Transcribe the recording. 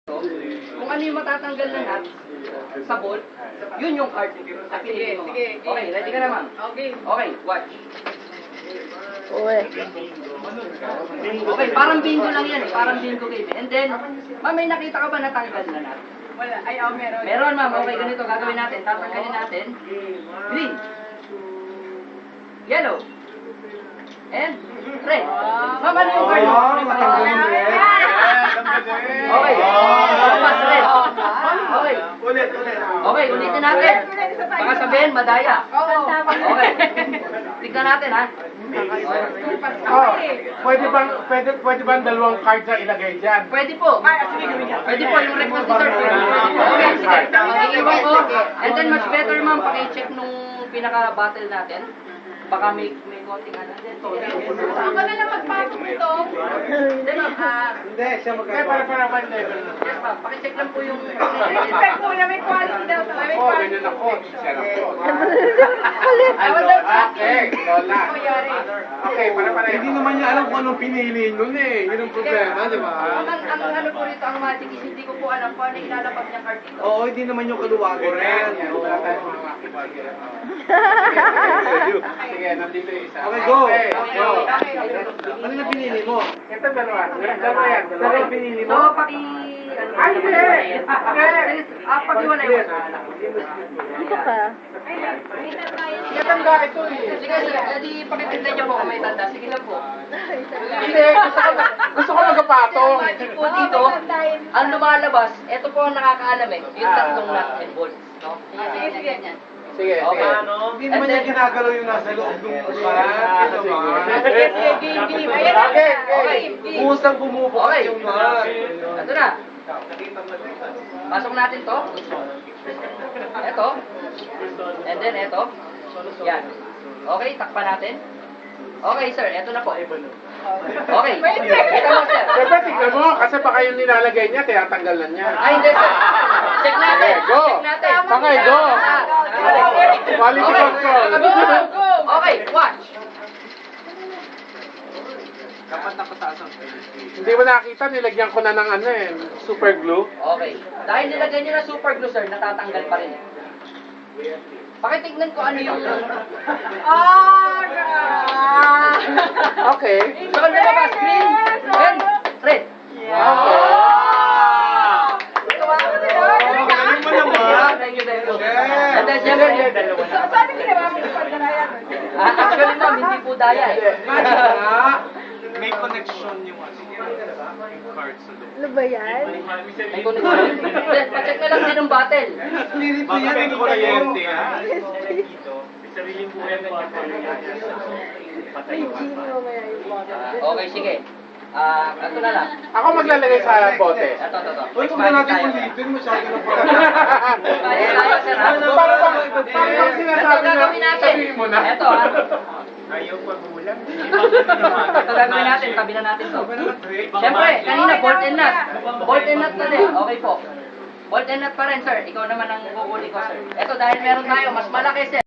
Kung ano yung matatanggal na nut sa ball, yun yung card. Sige. Okay, ready ka na, ma'am? Okay. Okay, watch. Uwe. Okay, parang bingo lang yan. Parang bingo game. And then, ma'am, may nakita ka ba natanggal na nut? Wala. Ay, meron. Meron, ma'am. Okay, ganito. Gagawin natin. Tatanggalin natin. Green. Yellow. And red. Ma'am, ano yung card mo? Okay. Mas red. Okay. Okay, ulitin natin. Baka sabihin, madaya. Okay. Tignan natin, ha? Pwede bang dalawang cards na ilagay dyan? Pwede po. Pwede po, yung request ni sir. Okay, sige. Mag-iwan ko. And then, much better, ma'am, paki-check nung pinaka-battle natin. Baka may konting ano. Saan ka na lang magpasok nito? Hindi, ma'am. Hindi, siya magkakaroon. Para level. Yes, ma'am. Paki-check lang po yung... Respect po na may quality daw. May Oo, quality. ganyan ako. Siya na po. I will not Okay, Lola. Mayari. Okay, para. Hindi naman niya alam kung anong pinili nun eh. Yun ang problema, di ba? Ang ano po rito, ang magic is hindi ko po alam kung ano ilalapag niyang card dito. Oo, hindi naman yung kaluwagan yan. Wala tayong mga makikipagyan. Sige, nandito yung isa. Okay, go! Go! Ano na pinili mo? Ito dalawa. Dalawa yan. Dalawa yung pinili mo. So, paki... Ay, hindi! Pag-iwalay mo. Dito ka. Natanda ito eh. Sige, sige. Edi, pakitindan niyo po kung may tanda. Sige lang po. Hindi, gusto ko magapatong. Magic po dito, ang lumalabas, ito po ang nakakaalam eh. Yung tatlong nut and bolts. No? Sige. Sige, Okay. Hindi naman niya ginagalaw yung nasa loob ng upan. Ito ba? Game. Ayan na. Okay. Kusang bumubukas Okay. yung nut. Ito na. Pasok natin to. Ito. And then ito. Yan. Okay, takpan natin. Okay, sir. Ito na po. Okay. Kita mo, sir. Siyempre, tignan mo, kasi baka yung nilalagay niya, kaya tanggalan niya. Ay, hindi, sir. Check natin. Go. Check natin. Okay, go. Quality control. Okay, watch. Hindi mo nakita, nilagyan ko na ng ano eh, super glue. Okay. Dahil nilagay niyo na super glue, sir, natatanggal pa rin. Pakitignan ko ano yung... Okay. So, lumabas, green, and red. Galing mo naman. Thank you, thank you. Yeah. And then, syempre, Saan ginawa mo yung pagdalayan? actually, ma'am, hindi po daya eh. May connection yung cards sa loob. Ano ba yan? May connection. Then, pacheck na lang din ang battle. Spirit Baka yan, may hindi kuryente, kayo. ha? Dito, may sariling buhay ng May gin mamaya yung bottle. Okay, sige. Ito na lang. Ako maglalagay sa bote. Ito. Uy, kung na natin ulitin, masyado na pa. Kaya, sir, ha? Parang sinasabi Ito na, gagawin natin. sabihin mo na. Ito, ha? Ayaw pagulang. Ito gagawin natin, tabi na natin to. Siyempre, kanina bolt and nut. Bolt and nut na din. Okay po. Bolt and nut pa rin, sir. Ikaw naman ang kukunin ko, sir. Ito, dahil meron tayo, mas malaki, sir.